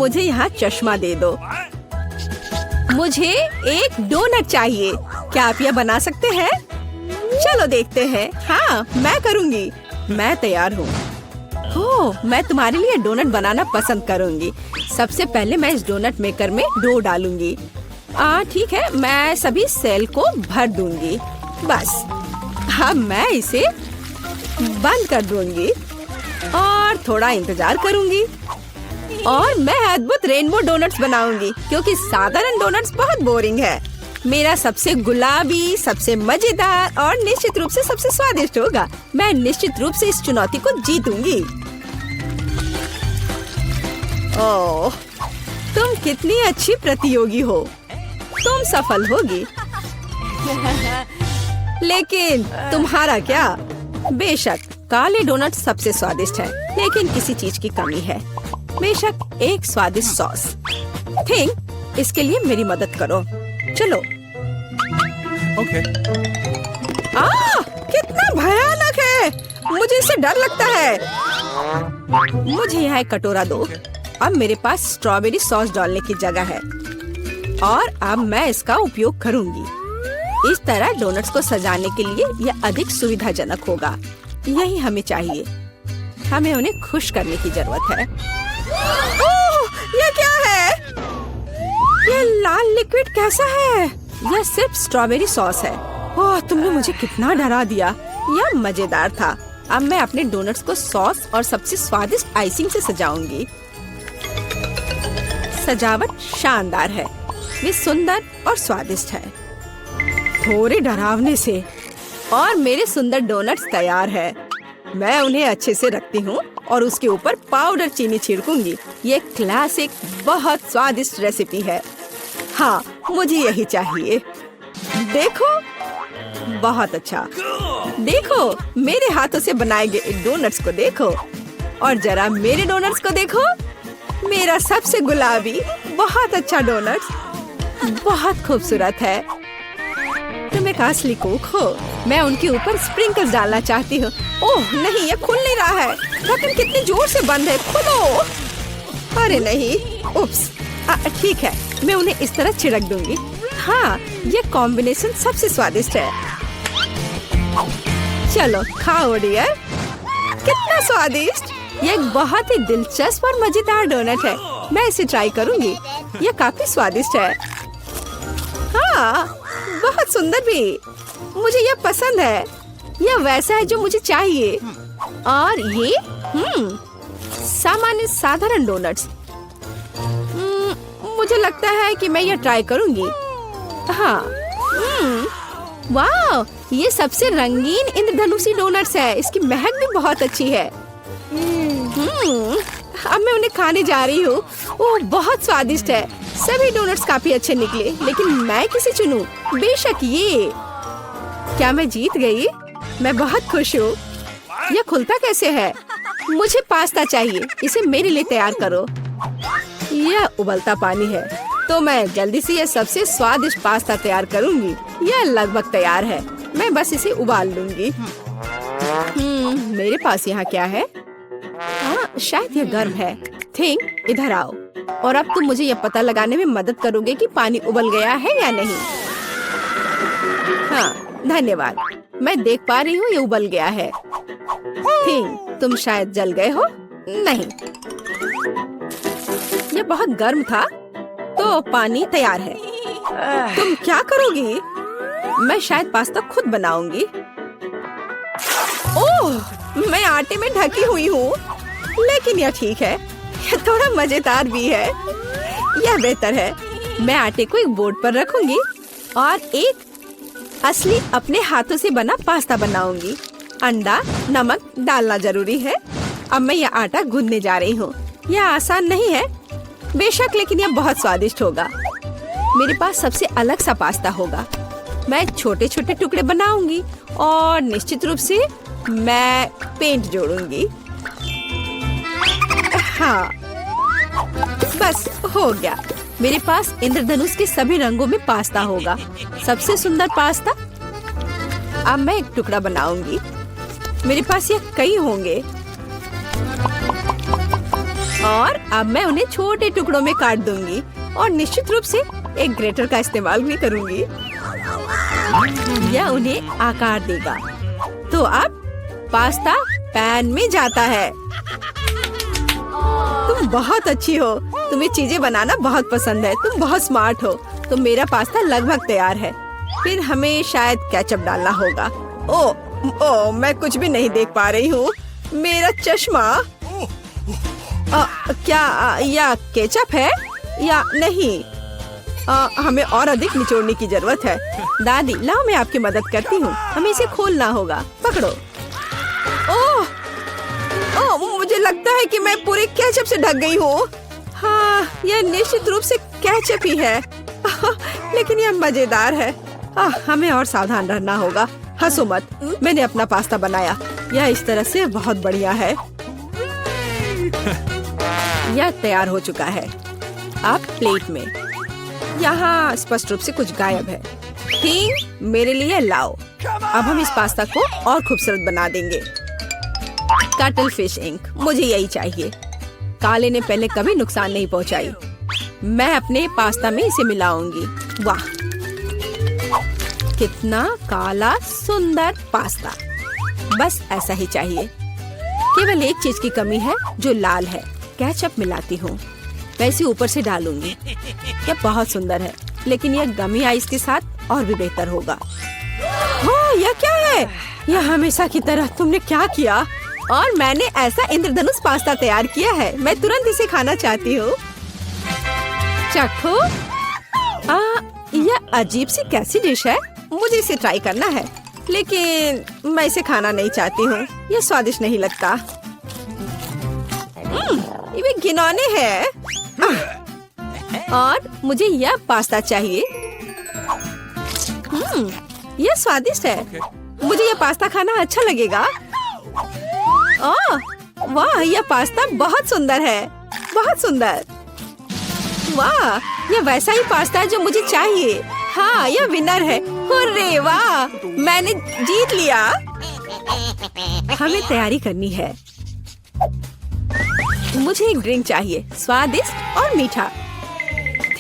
मुझे यहाँ चश्मा दे दो। मुझे एक डोनट चाहिए। क्या आप यह बना सकते हैं? चलो देखते हैं। हाँ, मैं करूँगी। मैं तैयार हूँ। ओह, मैं तुम्हारे लिए डोनट बनाना पसंद करूँगी। सबसे पहले मैं इस डोनट मेकर में डो डालूंगी। ठीक है, मैं सभी सेल को भर दूंगी। बस अब मैं इसे बंद कर दूंगी और थोड़ा इंतजार करूंगी और मैं अद्भुत रेनबो डोनट्स बनाऊंगी, क्योंकि साधारण डोनट्स बहुत बोरिंग है। मेरा सबसे गुलाबी, सबसे मजेदार और निश्चित रूप से सबसे स्वादिष्ट होगा। मैं निश्चित रूप से इस चुनौती को जीतूंगी। ओह, तुम कितनी अच्छी प्रतियोगी हो। तुम सफल होगी। लेकिन तुम्हारा क्या? बेशक काले डोनट सबसे स्वादिष्ट है, लेकिन किसी चीज की कमी है। बेशक एक स्वादिष्ट सॉस। थिंक, इसके लिए मेरी मदद करो। चलो। ओके। कितना भयानक है। मुझे इससे डर लगता है। मुझे यहाँ एक कटोरा दो। अब मेरे पास स्ट्रॉबेरी सॉस डालने की जगह है और अब मैं इसका उपयोग करूंगी। इस तरह डोनट्स को सजाने के लिए यह अधिक सुविधाजनक होगा। यही हमें चाहिए। हमें उन्हें खुश करने की जरूरत है। ओह, यह क्या है? यह लाल लिक्विड कैसा है? यह सिर्फ स्ट्रॉबेरी सॉस है। ओह, तुमने मुझे कितना डरा दिया। यह मजेदार था। अब मैं अपने डोनट्स को सॉस और सबसे स्वादिष्ट आइसिंग से सजाऊंगी। सजावट शानदार है। वे सुंदर और स्वादिष्ट है। थोड़े डरावने से। और मेरे सुंदर डोनट्स तैयार है। मैं उन्हें अच्छे से रखती हूँ और उसके ऊपर पाउडर चीनी छिड़कूंगी। ये क्लासिक बहुत स्वादिष्ट रेसिपी है। हाँ, मुझे यही चाहिए। देखो, बहुत अच्छा। देखो, मेरे हाथों से बनाए गए डोनट्स को देखो और जरा मेरे डोनट्स को देखो। मेरा सबसे गुलाबी बहुत अच्छा डोनट्स बहुत खूबसूरत है। तुम एक असली कुक हो। मैं उनके ऊपर स्प्रिंकल्स डालना चाहती हूँ। ओह नहीं, ये खुल नहीं रहा है। ढक्कन कितनी जोर से बंद है। खोलो। अरे नहीं, उप्स। ठीक है, मैं उन्हें इस तरह छिड़क दूंगी। हाँ, ये कॉम्बिनेशन सबसे स्वादिष्ट है। चलो खाओ डियर। कितना स्वादिष्ट। ये एक बहुत ही दिलचस्प और मजेदार डोनट है। मैं इसे ट्राई करूंगी। यह काफी स्वादिष्ट है। हाँ, बहुत सुंदर भी। मुझे यह पसंद है। यह वैसा है जो मुझे चाहिए। और ये सामान्य साधारण डोनट्स। मुझे लगता है कि मैं यह ट्राई करूंगी। हाँ, वाह, ये सबसे रंगीन इंद्रधनुषी डोनट्स है। इसकी महक भी बहुत अच्छी है। अब मैं उन्हें खाने जा रही हूँ। ओह, बहुत स्वादिष्ट है। सभी डोनट्स काफी अच्छे निकले, लेकिन मैं किसे चुनूं? बेशक ये। क्या मैं जीत गई? मैं बहुत खुश हूँ। यह खुलता कैसे है? मुझे पास्ता चाहिए। इसे मेरे लिए तैयार करो। यह उबलता पानी है, तो मैं जल्दी से यह सबसे स्वादिष्ट पास्ता तैयार करूंगी। यह लगभग तैयार है। मैं बस इसे उबाल लूंगी। मेरे पास यहाँ क्या है? शायद यह गर्म है। थिंक, इधर आओ और अब तुम मुझे यह पता लगाने में मदद करोगे कि पानी उबल गया है या नहीं। हाँ, धन्यवाद। मैं देख पा रही हूँ ये उबल गया है। थिंक, तुम शायद जल गए हो। नहीं, ये बहुत गर्म था, तो पानी तैयार है। तुम क्या करोगी? मैं शायद पास्ता खुद बनाऊंगी। ओह, मैं आटे में ढकी हुई हूँ, लेकिन यह ठीक है। यह थोड़ा मजेदार भी है। यह बेहतर है। मैं आटे को एक बोर्ड पर रखूंगी और एक असली अपने हाथों से बना पास्ता बनाऊंगी। अंडा, नमक डालना जरूरी है। अब मैं यह आटा गूंदने जा रही हूँ। यह आसान नहीं है बेशक, लेकिन यह बहुत स्वादिष्ट होगा। मेरे पास सबसे अलग सा पास्ता होगा। मैं छोटे छोटे टुकड़े बनाऊंगी और निश्चित रूप से मैं पेंट जोड़ूंगी। हाँ, बस हो गया। मेरे पास इंद्रधनुष के सभी रंगों में पास्ता होगा। सबसे सुंदर पास्ता। अब मैं एक टुकड़ा बनाऊंगी। मेरे पास ये कई होंगे। और अब मैं उन्हें छोटे टुकड़ों में काट दूंगी और निश्चित रूप से एक ग्रेटर का इस्तेमाल भी करूंगी। यह उन्हें आकार देगा। तो अब पास्ता पैन में जाता है। तुम बहुत अच्छी हो। तुम्हें चीजें बनाना बहुत पसंद है। तुम बहुत स्मार्ट हो। तो मेरा पास्ता लगभग तैयार है। फिर हमें शायद केचप डालना होगा। ओ, मैं कुछ भी नहीं देख पा रही हूँ। मेरा चश्मा। क्या यह केचप है या नहीं? हमें और अधिक निचोड़ने की जरूरत है। दादी, लाओ मैं आपकी मदद करती हूँ। हमें इसे खोलना होगा। पकड़ो। ओह, मुझे लगता है कि मैं पूरे केचप से ढक गई हूँ। हाँ, यह निश्चित रूप से केचप ही है। लेकिन यह मजेदार है। हमें और सावधान रहना होगा। हंसो मत, मैंने अपना पास्ता बनाया। यह इस तरह से बहुत बढ़िया है। यह तैयार हो चुका है। अब प्लेट में। यहाँ स्पष्ट रूप से कुछ गायब है। ठीक, मेरे लिए लाओ। अब हम इस पास्ता को और खूबसूरत बना देंगे। कटल फिश इंक, मुझे यही चाहिए। काले ने पहले कभी नुकसान नहीं पहुंचाई। मैं अपने पास्ता में इसे मिलाऊंगी। वाह, कितना काला सुंदर पास्ता। बस ऐसा ही चाहिए। केवल एक चीज की कमी है जो लाल है। केचप मिलाती हूँ। मैं इसे ऊपर से डालूंगी। यह बहुत सुंदर है, लेकिन यह गमी आइस के साथ और भी बेहतर होगा। हाँ, यह क्या है? यह हमेशा की तरह तुमने क्या किया? और मैंने ऐसा इंद्रधनुष पास्ता तैयार किया है। मैं तुरंत इसे खाना चाहती हूँ। चखो। यह अजीब सी कैसी डिश है? मुझे इसे ट्राई करना है, लेकिन मैं इसे खाना नहीं चाहती हूँ। यह स्वादिष्ट नहीं लगता। ये घिनौने है। और मुझे यह पास्ता चाहिए। यह स्वादिष्ट है। मुझे यह पास्ता खाना अच्छा लगेगा। वाह, यह पास्ता बहुत सुंदर है। बहुत सुंदर। वाह, यह वैसा ही पास्ता है जो मुझे चाहिए। हाँ, यह विनर है। हुर्रे, वाह, मैंने जीत लिया। हमें तैयारी करनी है। मुझे एक ड्रिंक चाहिए, स्वादिष्ट और मीठा।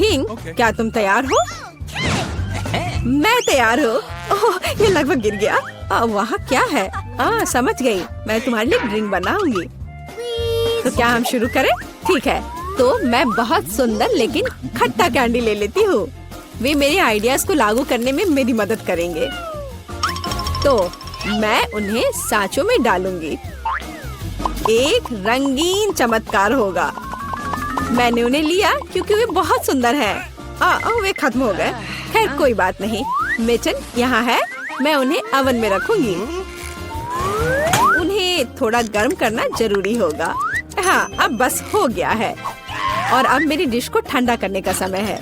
थिंग, क्या तुम तैयार हो? मैं तैयार हूँ। ओह, ये लगभग गिर गया। वहाँ क्या है? समझ गई। मैं तुम्हारे लिए ड्रिंक बनाऊंगी। तो क्या हम शुरू करें? ठीक है। तो मैं बहुत सुंदर लेकिन खट्टा कैंडी ले लेती हूँ। वे मेरे आइडियाज को लागू करने में मेरी मदद करेंगे। तो मैं उन्हें सांचों में डालूंगी। एक रंगीन चमत्कार होगा। मैंने उन्हें लिया क्योंकि वे बहुत सुंदर हैं। वे खत्म हो गए। खैर, कोई बात नहीं। मेचन यहाँ है। मैं उन्हें ओवन में रखूंगी। उन्हें थोड़ा गर्म करना जरूरी होगा। हाँ, अब बस हो गया है। और अब मेरी डिश को ठंडा करने का समय है।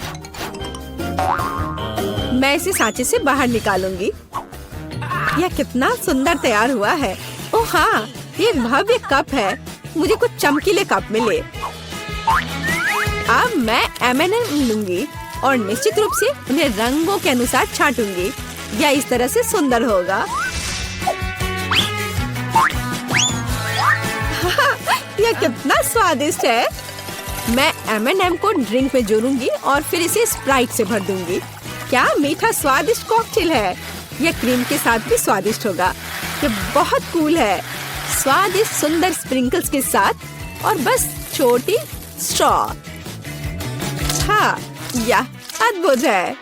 मैं इसे सांचे से बाहर निकालूंगी। यह कितना सुंदर तैयार हुआ है। ओह हाँ, ये एक भव्य कप है। मुझे कुछ चमकीले कप मिले। अब मैं M&M लूंगी और निश्चित रूप से उन्हें रंगों के अनुसार छांटूंगी। यह इस तरह से सुंदर होगा। यह कितना स्वादिष्ट है। मैं M&M को ड्रिंक में जोड़ूंगी और फिर इसे स्प्राइट से भर दूंगी। क्या मीठा स्वादिष्ट कॉकटेल है। यह क्रीम के साथ भी स्वादिष्ट होगा। यह बहुत कूल है। स्वादिष्ट सुंदर स्प्रिंकल्स के साथ और बस छोटी स्ट्रॉ। हाँ, यह अद्भुत है।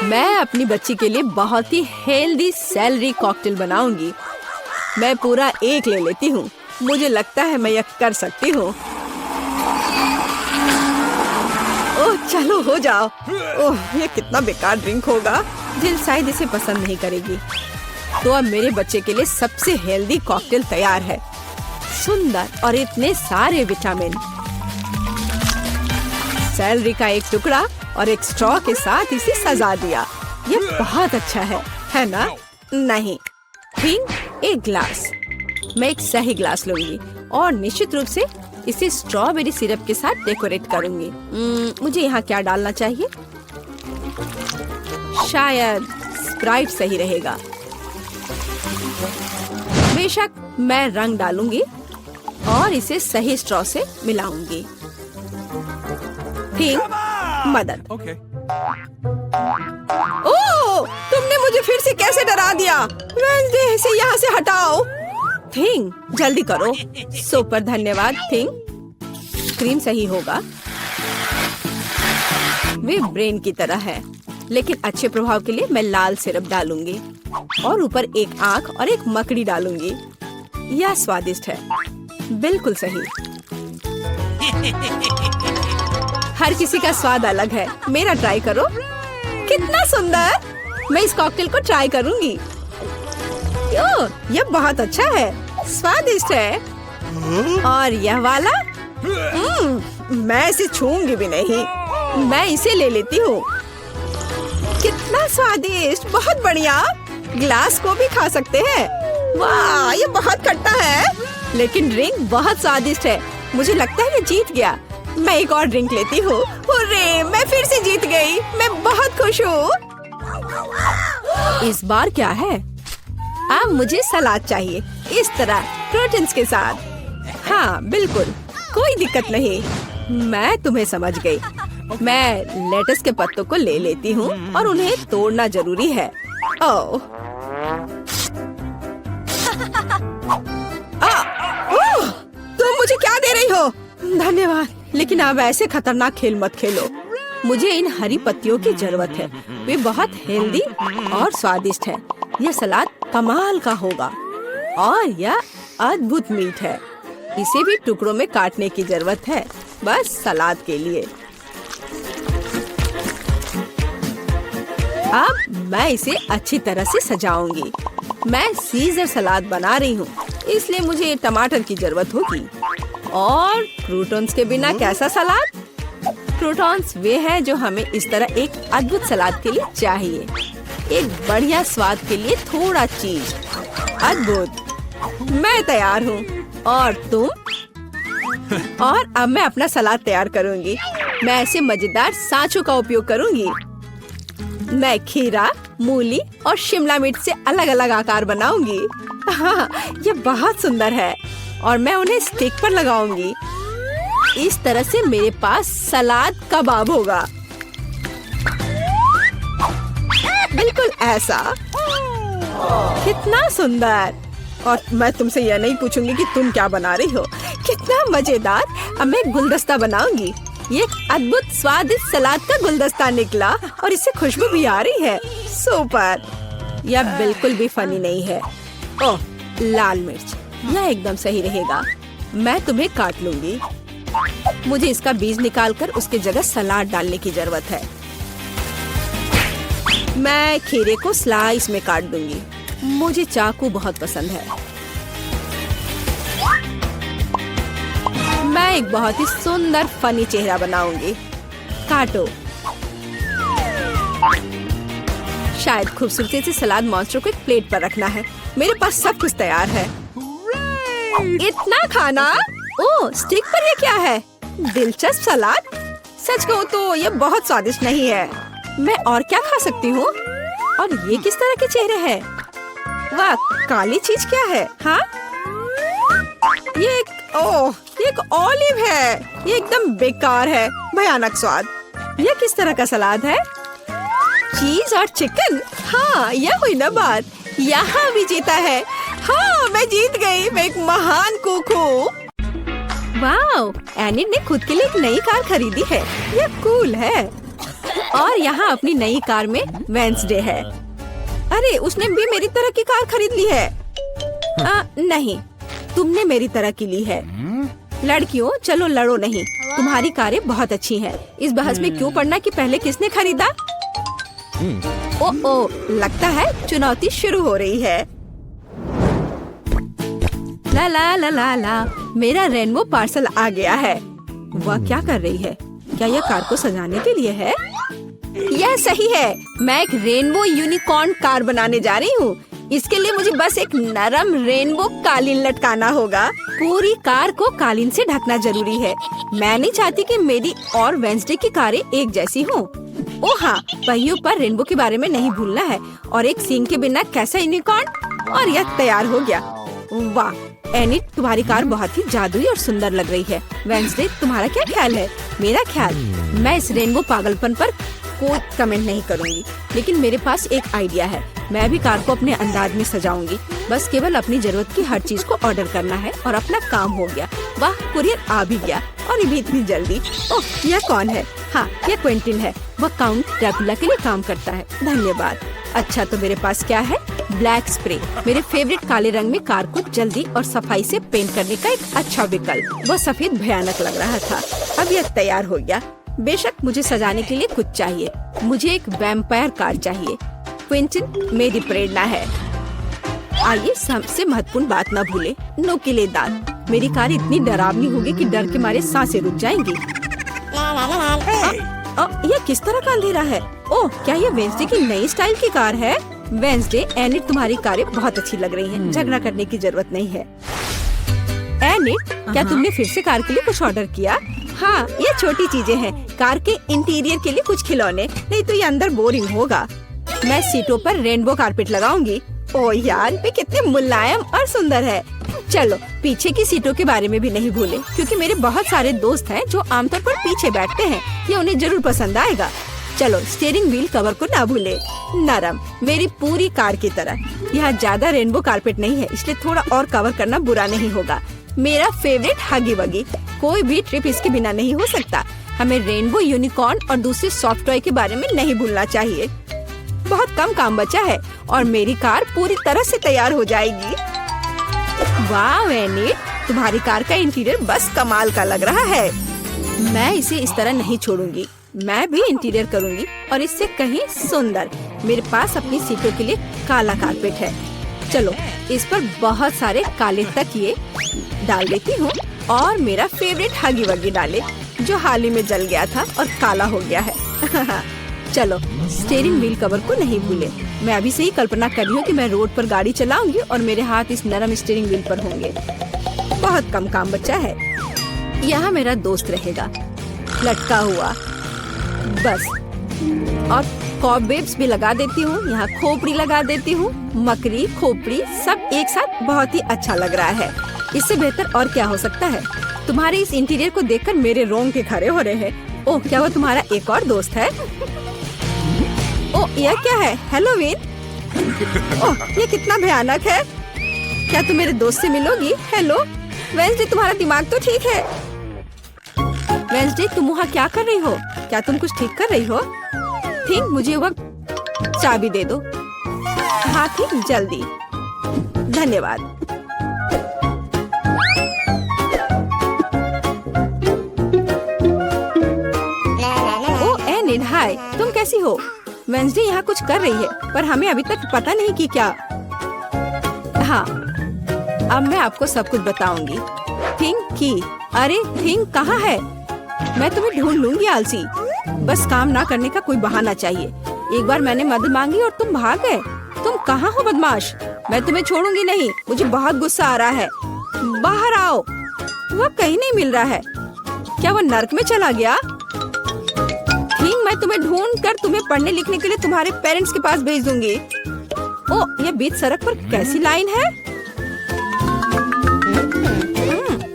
मैं अपनी बच्ची के लिए बहुत ही हेल्दी सेलरी कॉकटेल बनाऊंगी। मैं पूरा एक ले लेती हूँ। मुझे लगता है मैं यह कर सकती हूँ। ओह, चलो हो जाओ। ओह, ये कितना बेकार ड्रिंक होगा। जिल शायद इसे पसंद नहीं करेगी। तो अब मेरे बच्चे के लिए सबसे हेल्दी कॉकटेल तैयार है। सुंदर और इतने सारे विटामिन। सेलरी का एक टुकड़ा और एक स्ट्रॉ के साथ इसे सजा दिया। ये बहुत अच्छा है ना? नहीं, थिंक एक ग्लास। मैं एक सही ग्लास लूंगी और निश्चित रूप से इसे स्ट्रॉबेरी सिरप के साथ डेकोरेट करूंगी। मुझे यहाँ क्या डालना चाहिए? शायद स्प्राइट सही रहेगा। बेशक मैं रंग डालूंगी। और इसे सही स्ट्रॉ से मिलाऊंगी। थिंग, मदद। Okay. ओह, तुमने मुझे फिर से कैसे डरा दिया? वेंसडे इसे यहाँ से हटाओ। थिंग, जल्दी करो। सुपर धन्यवाद थिंग। क्रीम सही होगा। वे ब्रेन की तरह है, लेकिन अच्छे प्रभाव के लिए मैं लाल सिरप डालूंगी और ऊपर एक आंख और एक मकड़ी डालूंगी। यह स्वादिष्ट है, बिल्कुल सही। हर किसी का स्वाद अलग है, मेरा ट्राई करो। कितना सुंदर! मैं इस कॉकटेल को ट्राई करूंगी। यह बहुत अच्छा है, स्वादिष्ट है। और यह वाला? मैं इसे छूंगी भी नहीं। मैं इसे ले लेती हूँ। कितना स्वादिष्ट, बहुत बढ़िया। ग्लास को भी खा सकते हैं। वाह, ये बहुत खट्टा है, लेकिन ड्रिंक बहुत स्वादिष्ट है। मुझे लगता है मैं जीत गया। मैं एक और ड्रिंक लेती हूँ। हुर्रे, मैं फिर से जीत गई। मैं बहुत खुश हूँ। इस बार क्या है? अब मुझे सलाद चाहिए, इस तरह प्रोटीन्स के साथ। हाँ बिल्कुल, कोई दिक्कत नहीं। मैं तुम्हें समझ गई। मैं लेटस के पत्तों को ले लेती हूँ और उन्हें तोड़ना जरूरी है। ओह, तुम मुझे क्या दे रही हो? धन्यवाद, लेकिन अब ऐसे खतरनाक खेल मत खेलो। मुझे इन हरी पत्तियों की जरूरत है। वे बहुत हेल्दी और स्वादिष्ट है। यह सलाद कमाल का होगा और यह अद्भुत मीठ है। इसे भी टुकड़ों में काटने की जरूरत है, बस सलाद के लिए। अब मैं इसे अच्छी तरह से सजाऊंगी। मैं सीजर सलाद बना रही हूँ, इसलिए मुझे टमाटर की जरूरत होगी। और क्रूटॉन्स के बिना कैसा सलाद? क्रूटॉन्स वे हैं जो हमें इस तरह एक अद्भुत सलाद के लिए चाहिए। एक बढ़िया स्वाद के लिए थोड़ा चीज। अद्भुत, मैं तैयार हूँ। और तुम? और अब मैं अपना सलाद तैयार करूँगी। मैं ऐसे मजेदार सांचों का उपयोग करूँगी। मैं खीरा, मूली और शिमला मिर्च से अलग अलग आकार बनाऊंगी। हाँ, ये बहुत सुंदर है और मैं उन्हें स्टिक पर लगाऊंगी। इस तरह से मेरे पास सलाद कबाब होगा, बिल्कुल ऐसा। कितना सुंदर! और मैं तुमसे यह नहीं पूछूंगी कि तुम क्या बना रही हो। कितना मजेदार! अब मैं गुलदस्ता बनाऊंगी। ये एक अद्भुत स्वादिष्ट सलाद का गुलदस्ता निकला और इससे खुशबू भी आ रही है। सुपर! यह बिल्कुल भी फनी नहीं है। ओह, लाल मिर्च, यह एकदम सही रहेगा। मैं तुम्हें काट लूंगी। मुझे इसका बीज निकालकर उसके जगह सलाद डालने की जरूरत है। मैं खीरे को स्लाइस में काट दूंगी। मुझे चाकू बहुत पसंद है। मैं एक बहुत ही सुंदर फनी चेहरा बनाऊंगी। काटो। शायद खूबसूरती से सलाद मॉन्स्टर को एक प्लेट पर रखना है। मेरे पास सब कुछ तैयार है। इतना खाना? ओह, स्टिक पर ये क्या है? दिलचस्प सलाद। सच कहूँ तो ये बहुत स्वादिष्ट नहीं है। मैं और क्या खा सकती हूँ? और ये किस तरह के चेहरे हैं? वाह, काली चीज क्या है? हाँ, ये एक ऑलिव है। ये एकदम बेकार है, भयानक स्वाद। ये किस तरह का सलाद है? चीज और चिकन। हाँ, यह हुई ना बात। यहाँ भी जीता है। हाँ, मैं जीत गई। मैं एक महान कुक हूँ। वाओ, एनी ने खुद के लिए एक नई कार खरीदी है। ये कूल है। और यहाँ अपनी नई कार में वेंसडे है। अरे, उसने भी मेरी तरह की कार खरीद ली है। नहीं, तुमने मेरी तरह की ली है। लड़कियों, चलो लड़ो नहीं। तुम्हारी कारें बहुत अच्छी हैं। इस बहस में क्यों पड़ना कि पहले किसने खरीदा? ओह, लगता है चुनौती शुरू हो रही है। ला ला ला ला ला, मेरा रेनबो पार्सल आ गया है। वह क्या कर रही है? क्या यह कार को सजाने के लिए है? यह सही है। मैं एक रेनबो यूनिकॉर्न कार बनाने जा रही हूँ। इसके लिए मुझे बस एक नरम रेनबो कालीन लटकाना होगा। पूरी कार को कालीन से ढकना जरूरी है। मैं नहीं चाहती कि मेरी और वेंसडे की कारें एक जैसी हों। ओह हाँ, पहियों पर रेनबो के बारे में नहीं भूलना है। और एक सींग के बिना कैसा यूनिकॉर्न? और यह तैयार हो गया। वाह, एनिट, तुम्हारी कार बहुत ही जादुई और सुंदर लग रही है। वेंसडे, तुम्हारा क्या ख्याल है? मेरा ख्याल, मैं इस रेनबो पागलपन पर कोई कमेंट नहीं करूँगी, लेकिन मेरे पास एक आइडिया है। मैं भी कार को अपने अंदाज में सजाऊंगी। बस केवल अपनी जरूरत की हर चीज को ऑर्डर करना है और अपना काम हो गया। वाह, कुरियर आ भी गया और ये भी इतनी जल्दी। ओह, यह कौन है? हाँ, यह क्विंटिन है। वह काउंट ड्रैकुला के लिए काम करता है। धन्यवाद। अच्छा, तो मेरे पास क्या है? ब्लैक स्प्रे, मेरे फेवरेट काले रंग में कार को जल्दी और सफाई से पेंट करने का एक अच्छा विकल्प। वह सफेद भयानक लग रहा था। अब यह तैयार हो गया। बेशक मुझे सजाने के लिए कुछ चाहिए। मुझे एक वैम्पायर कार चाहिए। क्विंटिन मेरी प्रेरणा है। आइए सबसे महत्वपूर्ण बात न भूले, नुकीले दांत। मेरी कार इतनी डरावनी होगी कि डर के मारे सांसें रुक जाएंगी। यह किस तरह का अंधेरा है? ओह, क्या यह वेंसडे की नई स्टाइल की कार है? वेंसडे, एनिट, तुम्हारी कारें बहुत अच्छी लग रही हैं। झगड़ा करने की जरूरत नहीं है। एनिट, क्या तुमने फिर से कार के लिए कुछ ऑर्डर किया? हाँ, ये छोटी चीजें हैं। कार के इंटीरियर के लिए कुछ खिलौने, नहीं तो ये अंदर बोरिंग होगा। मैं सीटों पर रेनबो कारपेट लगाऊंगी। ओह यार, वे कितने मुलायम और सुंदर है। चलो, पीछे की सीटों के बारे में भी नहीं भूले, क्योंकि मेरे बहुत सारे दोस्त हैं जो आमतौर पर पीछे बैठते हैं। ये उन्हें जरूर पसंद आएगा। चलो, स्टीयरिंग व्हील कवर को ना भूले, नरम, मेरी पूरी कार की तरह। यहाँ ज्यादा रेनबो कारपेट नहीं है, इसलिए थोड़ा और कवर करना बुरा नहीं होगा। मेरा फेवरेट हगी वगी, कोई भी ट्रिप इसके बिना नहीं हो सकता। हमें रेनबो यूनिकॉर्न और दूसरे सॉफ्ट टॉय के बारे में नहीं भूलना चाहिए। बहुत कम काम बचा है और मेरी कार पूरी तरह से तैयार हो जाएगी। वाह एनिट, तुम्हारी कार का इंटीरियर बस कमाल का लग रहा है। मैं इसे इस तरह नहीं छोड़ूंगी। मैं भी इंटीरियर करूंगी और इससे कहीं सुंदर। मेरे पास अपनी सीटों के लिए काला कारपेट है। चलो, इस पर बहुत सारे काले तकिए डाल देती हूँ और मेरा फेवरेट हगी वगी डाले, जो हाल ही में जल गया था और काला हो गया है। चलो, स्टीयरिंग व्हील कवर को नहीं भूले। मैं अभी से ही कल्पना कर रही हूँ कि मैं रोड पर गाड़ी चलाऊंगी और मेरे हाथ इस नरम स्टीयरिंग व्हील पर होंगे। बहुत कम काम बचा है। यहाँ मेरा दोस्त रहेगा, लटका हुआ, बस। और कॉबवेब्स भी लगा देती हूँ। यहाँ खोपड़ी लगा देती हूँ। मकड़ी, खोपड़ी सब एक साथ बहुत ही अच्छा लग रहा है। इससे बेहतर और क्या हो सकता है? तुम्हारे इस इंटीरियर को देखकर मेरे रोंगटे खड़े हो रहे हैं। ओह, क्या वो तुम्हारा एक और दोस्त है? ओह, यह क्या है? हैलोवीन? ओह, ये कितना भयानक है। क्या तुम मेरे दोस्त से मिलोगी? हेलो वेंसडे, तुम्हारा दिमाग तो ठीक है? वेंसडे, तुम वहाँ क्या कर रही हो? क्या तुम कुछ ठीक कर रही हो? थिंक, मुझे वक्त चाबी दे दो। हाँ थिंक, जल्दी। धन्यवाद। ओह एनिट, हाय, तुम कैसी हो? वेंसडे यहाँ कुछ कर रही है, पर हमें अभी तक पता नहीं कि क्या। हाँ, अब मैं आपको सब कुछ बताऊंगी। थिंक की, अरे थिंक कहाँ है? मैं तुम्हें ढूंढ लूंगी आलसी। बस काम ना करने का कोई बहाना चाहिए। एक बार मैंने मदद मांगी और तुम भाग गए। तुम कहाँ हो बदमाश? मैं तुम्हें छोड़ूंगी नहीं। मुझे बहुत गुस्सा आ रहा है। बाहर आओ। वह कहीं नहीं मिल रहा है। क्या वो नर्क में चला गया? थिंक, मैं तुम्हें ढूंढ कर तुम्हें पढ़ने लिखने के लिए तुम्हारे पेरेंट्स के पास भेज दूंगी। ओह, ये बीच सड़क पर कैसी लाइन है?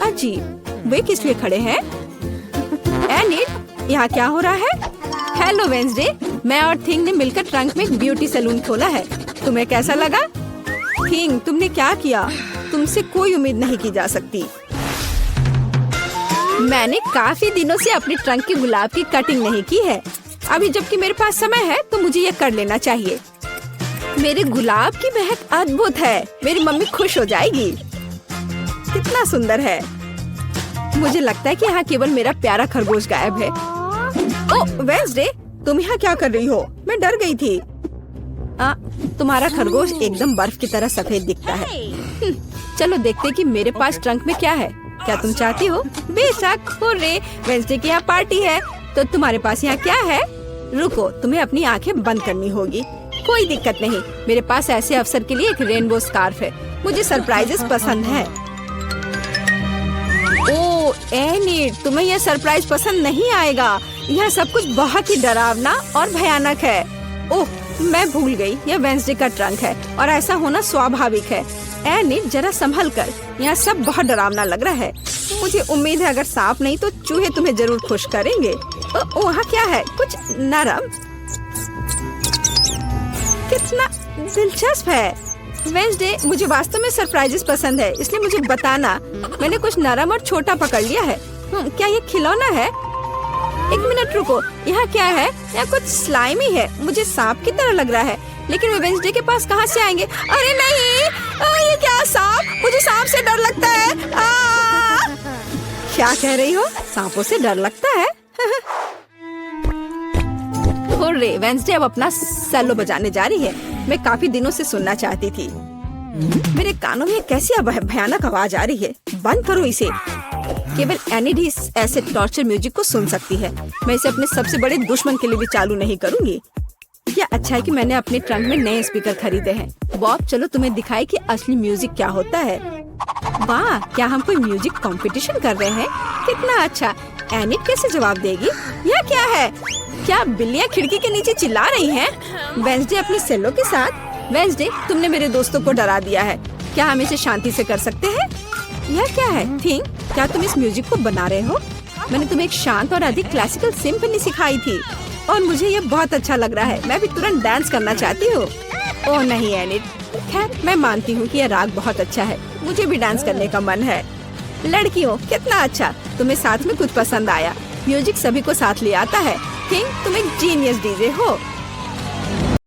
अजीब, वे किस लिए खड़े हैं? एनिट, यहाँ क्या हो रहा है? हेलो वेंसडे, मैं और थिंग ने मिलकर ट्रंक में एक ब्यूटी सैलून खोला है। तुम्हें कैसा लगा? थिंग, तुमने क्या किया? तुमसे कोई उम्मीद नहीं की जा सकती। मैंने काफी दिनों से अपने ट्रंक की गुलाब की कटिंग नहीं की है। अभी जबकि मेरे पास समय है तो मुझे ये कर लेना चाहिए। मेरे गुलाब की महक अद्भुत है। मेरी मम्मी खुश हो जाएगी। कितना सुंदर है। मुझे लगता है कि यहाँ केवल मेरा प्यारा खरगोश गायब है। ओह वेंसडे, तुम यहाँ क्या कर रही हो? मैं डर गई थी। तुम्हारा खरगोश एकदम बर्फ की तरह सफेद दिखता है। चलो देखते कि मेरे पास ट्रंक में क्या है। क्या तुम चाहती हो? बेशक। हुर्रे, वेंसडे की यहाँ पार्टी है। तो तुम्हारे पास यहाँ क्या है? रुको, तुम्हें अपनी आंखें बंद करनी होगी। कोई दिक्कत नहीं, मेरे पास ऐसे अवसर के लिए एक रेनबो स्कार्फ है। मुझे सरप्राइजेस पसंद है। ओह एनिट, तुम्हें यह सरप्राइज पसंद नहीं आएगा। यह सब कुछ बहुत ही डरावना और भयानक है। ओह, मैं भूल गई, यह वेंसडे का ट्रंक है और ऐसा होना स्वाभाविक है। एनिट जरा संभल कर, यहाँ सब बहुत डरावना लग रहा है। मुझे उम्मीद है अगर सांप नहीं तो चूहे तुम्हें जरूर खुश करेंगे। वहाँ क्या है? कुछ नरम, कितना दिलचस्प है। वेंसडे, मुझे वास्तव में सरप्राइजेस पसंद है, इसलिए मुझे बताना। मैंने कुछ नरम और छोटा पकड़ लिया है। क्या ये खिलौना है? एक मिनट रुको, यहाँ क्या है? यहाँ कुछ स्लाइमी है, मुझे सांप की तरह लग रहा है, लेकिन वे वेंसडे के पास कहाँ से आएंगे? अरे नहीं, ये क्या सांप? मुझे सांप से डर लगता है। क्या कह रही हो? सांपों से डर लगता है? हुर्रे, वेंसडे अब अपना सेलो बजाने जा रही है। मैं काफी दिनों से सुनना चाहती थी। मेरे कानों में कैसी भयानक आवाज आ रही है। बंद करो इसे। केवल एनिड ही ऐसे टॉर्चर म्यूजिक को सुन सकती है। मैं इसे अपने सबसे बड़े दुश्मन के लिए भी चालू नहीं करूंगी। क्या अच्छा है कि मैंने अपने ट्रंक में नए स्पीकर खरीदे हैं। बॉब, चलो तुम्हें दिखाए कि असली म्यूजिक क्या होता है। वाह, क्या हम कोई म्यूजिक कंपटीशन कर रहे हैं? कितना अच्छा। एनिड कैसे जवाब देगी? यह क्या है? क्या बिल्लियाँ खिड़की के नीचे चिल्ला रही हैं? वेंसडे अपने सेलो के साथ। वेंसडे, तुमने मेरे दोस्तों को डरा दिया है। क्या हम इसे शांति से कर सकते हैं? यह क्या है? थिंक, क्या तुम इस म्यूजिक को बना रहे हो? मैंने तुम्हें एक शांत और अधिक क्लासिकल सिम्फनी सिखाई थी और मुझे ये बहुत अच्छा लग रहा है। मैं भी तुरंत डांस करना चाहती हूँ। ओह नहीं एनिड, खैर मैं मानती हूँ कि यह राग बहुत अच्छा है। मुझे भी डांस करने का मन है। लड़कियों, कितना अच्छा, तुम्हें साथ में कुछ पसंद आया। म्यूजिक सभी को साथ ले आता है। थिंक, तुम एक जीनियस डीजे हो।